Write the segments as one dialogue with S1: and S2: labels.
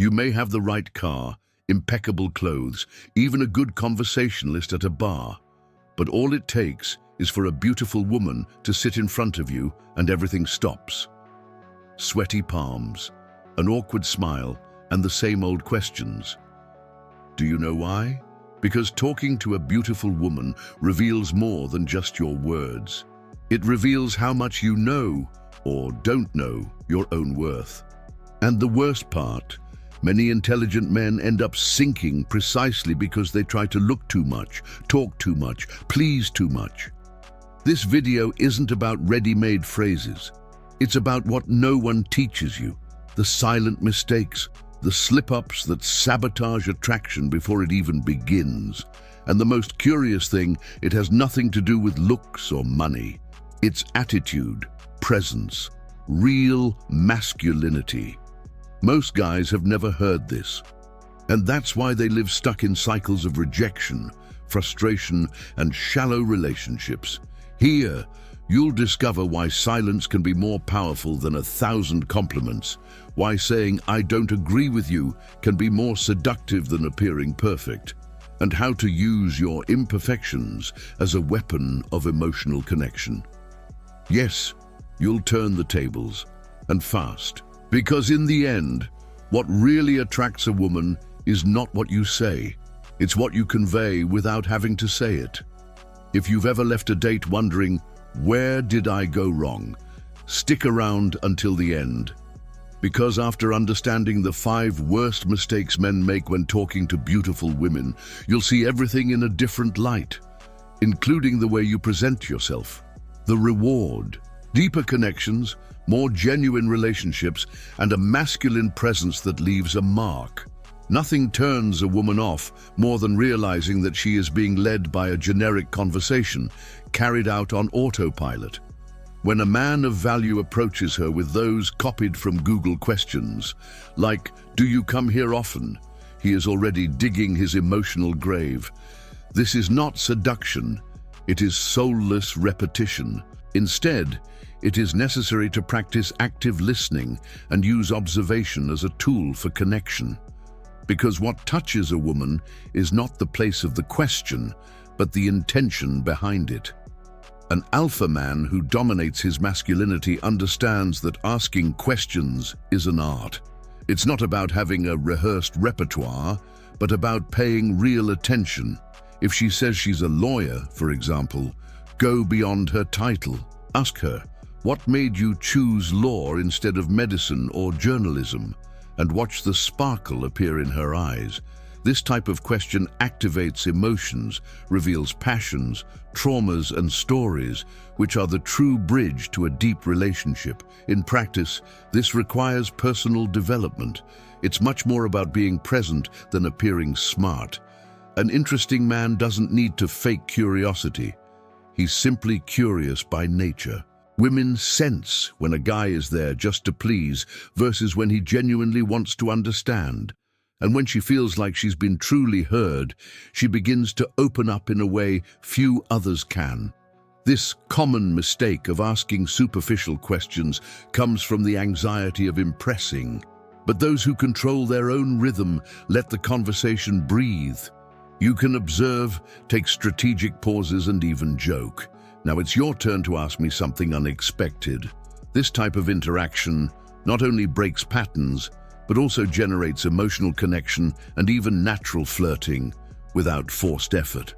S1: You may have the right car, impeccable clothes, even a good conversationalist at a bar, but all it takes is for a beautiful woman to sit in front of you and everything stops. Sweaty palms, an awkward smile, and the same old questions. Do you know why? Because talking to a beautiful woman reveals more than just your words. It reveals how much you know, or don't know, your own worth. And the worst part, many intelligent men end up sinking precisely because they try to look too much, talk too much, please too much. This video isn't about ready-made phrases. It's about what no one teaches you, the silent mistakes, the slip-ups that sabotage attraction before it even begins. And the most curious thing, it has nothing to do with looks or money. It's attitude, presence, real masculinity. Most guys have never heard this. And that's why they live stuck in cycles of rejection, frustration, and shallow relationships. Here, you'll discover why silence can be more powerful than 1,000 compliments, why saying "I don't agree with you" can be more seductive than appearing perfect, and how to use your imperfections as a weapon of emotional connection. Yes, you'll turn the tables, and fast. Because in the end, what really attracts a woman is not what you say, it's what you convey without having to say it. If you've ever left a date wondering, where did I go wrong? Stick around until the end. Because after understanding the 5 worst mistakes men make when talking to beautiful women, you'll see everything in a different light, including the way you present yourself. The reward, deeper connections, more genuine relationships, and a masculine presence that leaves a mark. Nothing turns a woman off more than realizing that she is being led by a generic conversation, carried out on autopilot. When a man of value approaches her with those copied from Google questions, like, "Do you come here often?" he is already digging his emotional grave. This is not seduction, it is soulless repetition. Instead, it is necessary to practice active listening and use observation as a tool for connection. Because what touches a woman is not the place of the question, but the intention behind it. An alpha man who dominates his masculinity understands that asking questions is an art. It's not about having a rehearsed repertoire, but about paying real attention. If she says she's a lawyer, for example, go beyond her title. Ask her, what made you choose law instead of medicine or journalism? And watch the sparkle appear in her eyes. This type of question activates emotions, reveals passions, traumas, and stories, which are the true bridge to a deep relationship. In practice, this requires personal development. It's much more about being present than appearing smart. An interesting man doesn't need to fake curiosity. He's simply curious by nature. Women sense when a guy is there just to please versus when he genuinely wants to understand. And when she feels like she's been truly heard, she begins to open up in a way few others can. This common mistake of asking superficial questions comes from the anxiety of impressing. But those who control their own rhythm let the conversation breathe. You can observe, take strategic pauses, and even joke. Now it's your turn to ask me something unexpected. This type of interaction not only breaks patterns, but also generates emotional connection and even natural flirting without forced effort.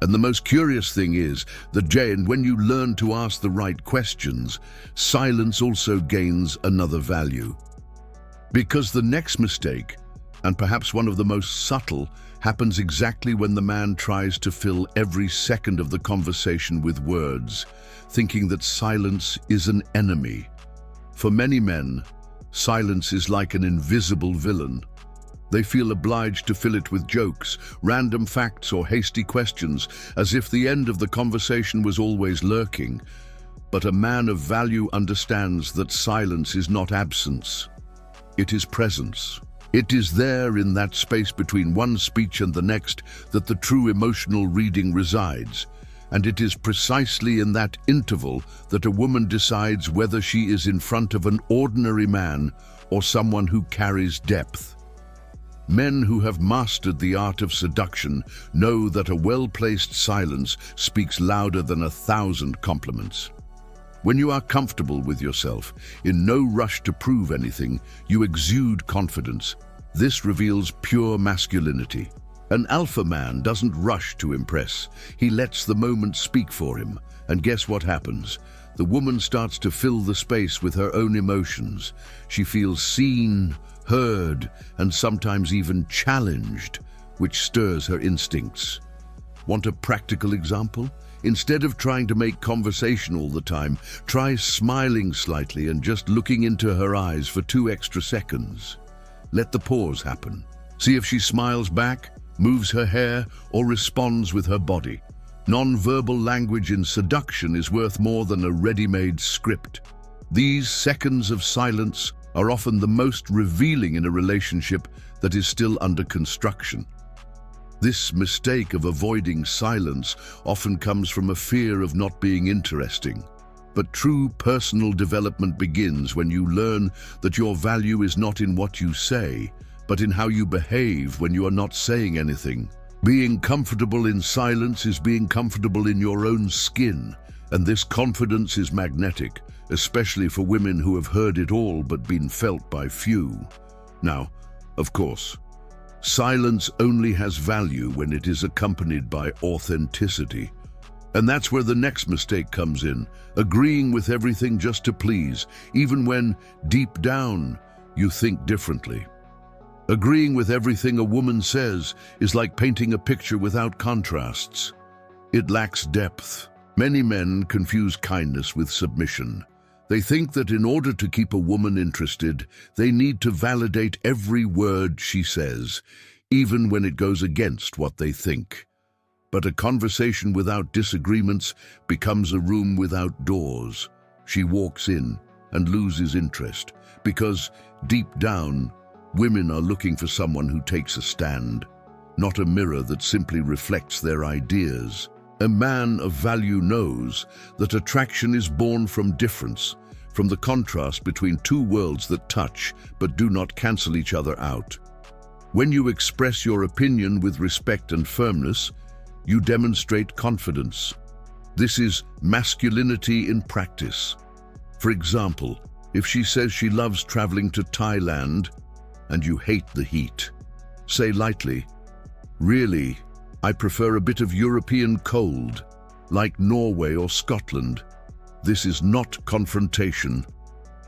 S1: And the most curious thing is that when you learn to ask the right questions, silence also gains another value. Because the next mistake, and perhaps one of the most subtle, happens exactly when the man tries to fill every second of the conversation with words, thinking that silence is an enemy. For many men, silence is like an invisible villain. They feel obliged to fill it with jokes, random facts, or hasty questions, as if the end of the conversation was always lurking. But a man of value understands that silence is not absence. It is presence. It is there in that space between one speech and the next that the true emotional reading resides. And it is precisely in that interval that a woman decides whether she is in front of an ordinary man or someone who carries depth. Men who have mastered the art of seduction know that a well-placed silence speaks louder than 1,000 compliments. When you are comfortable with yourself, in no rush to prove anything, you exude confidence. This reveals pure masculinity. An alpha man doesn't rush to impress. He lets the moment speak for him. And guess what happens? The woman starts to fill the space with her own emotions. She feels seen, heard, and sometimes even challenged, which stirs her instincts. Want a practical example? Instead of trying to make conversation all the time, try smiling slightly and just looking into her eyes for 2 extra seconds. Let the pause happen. See if she smiles back, moves her hair, or responds with her body. Non-verbal language in seduction is worth more than a ready-made script. These seconds of silence are often the most revealing in a relationship that is still under construction. This mistake of avoiding silence often comes from a fear of not being interesting. But true personal development begins when you learn that your value is not in what you say, but in how you behave when you are not saying anything. Being comfortable in silence is being comfortable in your own skin, and this confidence is magnetic, especially for women who have heard it all but been felt by few. Now, of course, silence only has value when it is accompanied by authenticity. And that's where the next mistake comes in, agreeing with everything just to please, even when, deep down, you think differently. Agreeing with everything a woman says is like painting a picture without contrasts. It lacks depth. Many men confuse kindness with submission. They think that in order to keep a woman interested, they need to validate every word she says, even when it goes against what they think. But a conversation without disagreements becomes a room without doors. She walks in and loses interest because, deep down, women are looking for someone who takes a stand, not a mirror that simply reflects their ideas. A man of value knows that attraction is born from difference, from the contrast between 2 worlds that touch but do not cancel each other out. When you express your opinion with respect and firmness, you demonstrate confidence. This is masculinity in practice. For example, if she says she loves traveling to Thailand and you hate the heat, say lightly, "Really, I prefer a bit of European cold, like Norway or Scotland." This is not confrontation,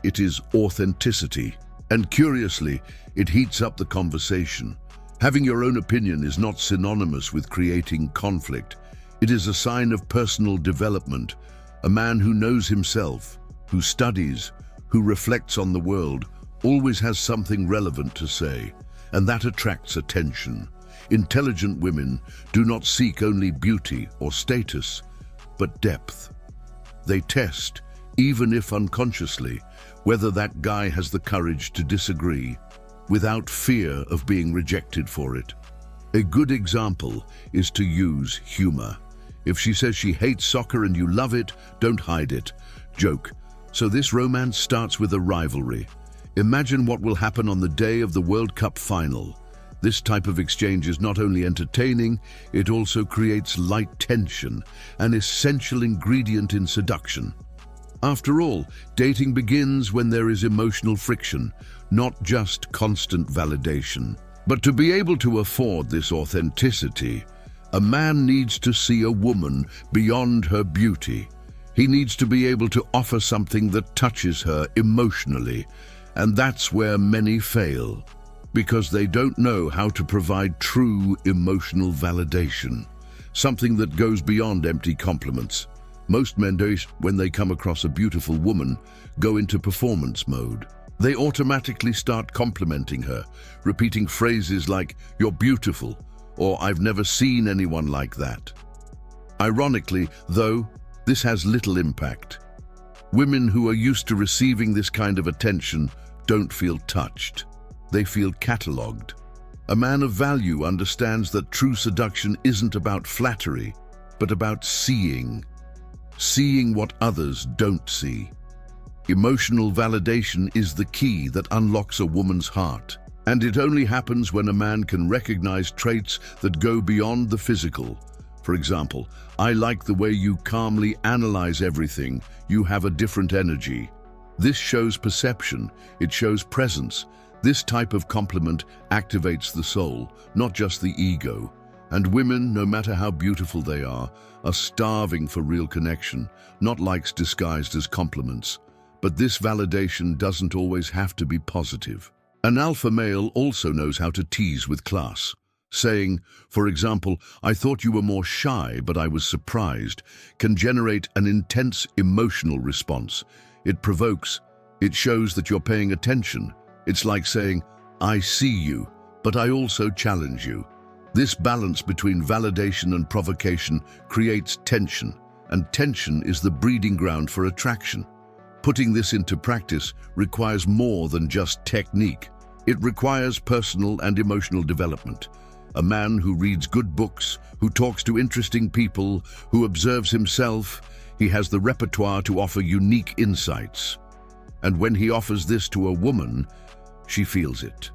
S1: it is authenticity. And curiously, it heats up the conversation. Having your own opinion is not synonymous with creating conflict. It is a sign of personal development. A man who knows himself, who studies, who reflects on the world, always has something relevant to say, and that attracts attention. Intelligent women do not seek only beauty or status, but depth. They test, even if unconsciously, whether that guy has the courage to disagree, without fear of being rejected for it. A good example is to use humor. If she says she hates soccer and you love it, don't hide it. Joke. So this romance starts with a rivalry. Imagine what will happen on the day of the World Cup final. This type of exchange is not only entertaining, it also creates light tension, an essential ingredient in seduction. After all, dating begins when there is emotional friction, not just constant validation. But to be able to afford this authenticity, a man needs to see a woman beyond her beauty. He needs to be able to offer something that touches her emotionally. And that's where many fail, because they don't know how to provide true emotional validation, something that goes beyond empty compliments. Most men, when they come across a beautiful woman, go into performance mode. They automatically start complimenting her, repeating phrases like, "You're beautiful," or "I've never seen anyone like that." Ironically, though, this has little impact. Women who are used to receiving this kind of attention don't feel touched. They feel catalogued. A man of value understands that true seduction isn't about flattery, but about seeing what others don't see. Emotional validation is the key that unlocks a woman's heart. And it only happens when a man can recognize traits that go beyond the physical. For example, I like the way you calmly analyze everything. You have a different energy. This shows perception. It shows presence. This type of compliment activates the soul, not just the ego. And women, no matter how beautiful they are starving for real connection, not likes disguised as compliments. But this validation doesn't always have to be positive. An alpha male also knows how to tease with class. Saying, for example, "I thought you were more shy, but I was surprised," can generate an intense emotional response. It provokes. It shows that you're paying attention. It's like saying, "I see you, but I also challenge you." This balance between validation and provocation creates tension, and tension is the breeding ground for attraction. Putting this into practice requires more than just technique. It requires personal and emotional development. A man who reads good books, who talks to interesting people, who observes himself, he has the repertoire to offer unique insights. And when he offers this to a woman, she feels it.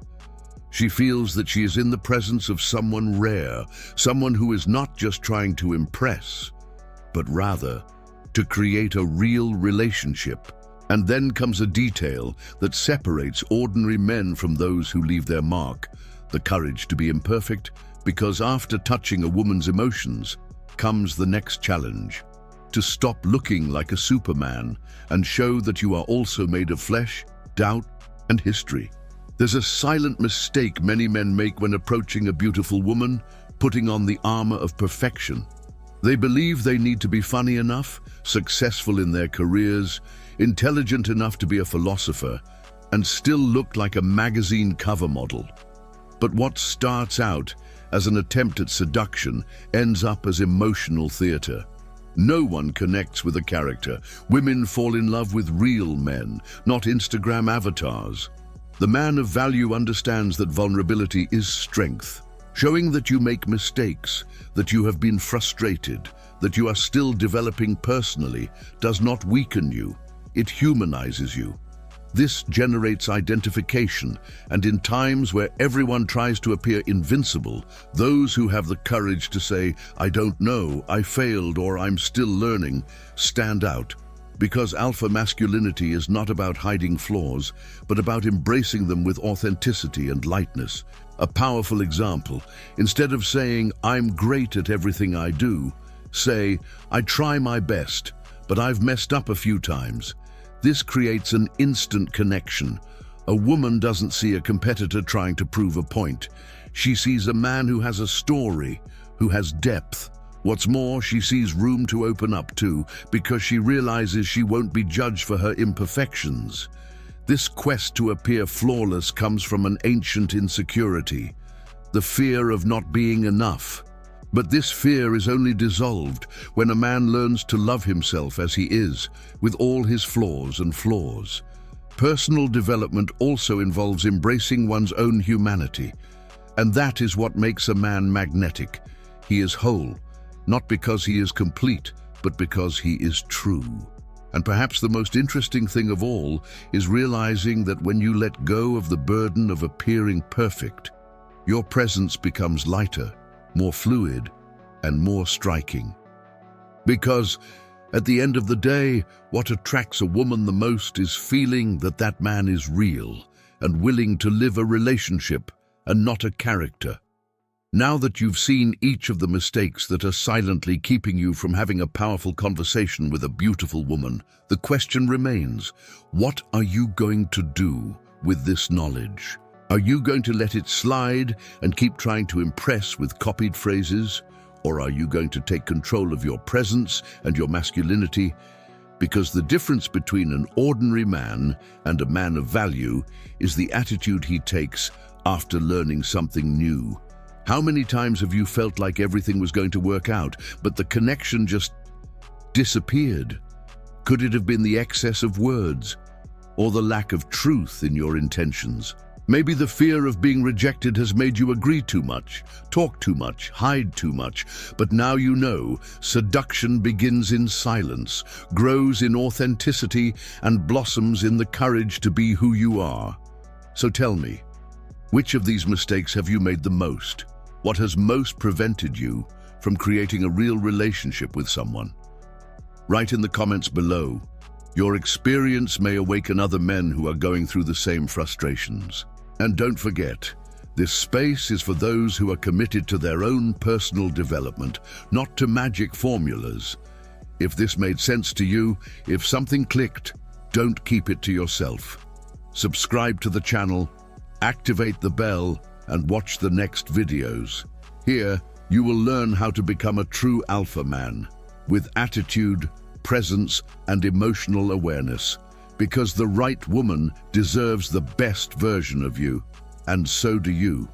S1: She feels that she is in the presence of someone rare, someone who is not just trying to impress, but rather to create a real relationship. And then comes a detail that separates ordinary men from those who leave their mark: the courage to be imperfect, because after touching a woman's emotions comes the next challenge: to stop looking like a Superman and show that you are also made of flesh, doubt, and history. There's a silent mistake many men make when approaching a beautiful woman, putting on the armor of perfection. They believe they need to be funny enough, successful in their careers, intelligent enough to be a philosopher, and still look like a magazine cover model. But what starts out as an attempt at seduction ends up as emotional theater. No one connects with a character. Women fall in love with real men, not Instagram avatars. The man of value understands that vulnerability is strength. Showing that you make mistakes, that you have been frustrated, that you are still developing personally, does not weaken you. It humanizes you. This generates identification, and in times where everyone tries to appear invincible, those who have the courage to say, "I don't know, I failed, or I'm still learning," stand out. Because alpha masculinity is not about hiding flaws, but about embracing them with authenticity and lightness. A powerful example: instead of saying, "I'm great at everything I do," say, "I try my best, but I've messed up a few times." This creates an instant connection. A woman doesn't see a competitor trying to prove a point. She sees a man who has a story, who has depth. What's more, she sees room to open up to, because she realizes she won't be judged for her imperfections. This quest to appear flawless comes from an ancient insecurity, the fear of not being enough. But this fear is only dissolved when a man learns to love himself as he is, with all his flaws and flaws. Personal development also involves embracing one's own humanity, and that is what makes a man magnetic. He is whole, not because he is complete, but because he is true. And perhaps the most interesting thing of all is realizing that when you let go of the burden of appearing perfect, your presence becomes lighter, more fluid, and more striking. Because at the end of the day, what attracts a woman the most is feeling that that man is real and willing to live a relationship and not a character. Now that you've seen each of the mistakes that are silently keeping you from having a powerful conversation with a beautiful woman, the question remains: what are you going to do with this knowledge? Are you going to let it slide and keep trying to impress with copied phrases? Or are you going to take control of your presence and your masculinity? Because the difference between an ordinary man and a man of value is the attitude he takes after learning something new. How many times have you felt like everything was going to work out, but the connection just disappeared? Could it have been the excess of words or the lack of truth in your intentions? Maybe the fear of being rejected has made you agree too much, talk too much, hide too much. But now you know, seduction begins in silence, grows in authenticity, and blossoms in the courage to be who you are. So tell me, Which of these mistakes have you made the most? What has most prevented you from creating a real relationship with someone? Write in the comments below. Your experience may awaken other men who are going through the same frustrations. And don't forget, this space is for those who are committed to their own personal development, not to magic formulas. If this made sense to you, if something clicked, don't keep it to yourself. Subscribe to the channel, activate the bell, and watch the next videos. Here, you will learn how to become a true alpha man, with attitude, presence, and emotional awareness, because the right woman deserves the best version of you, and so do you.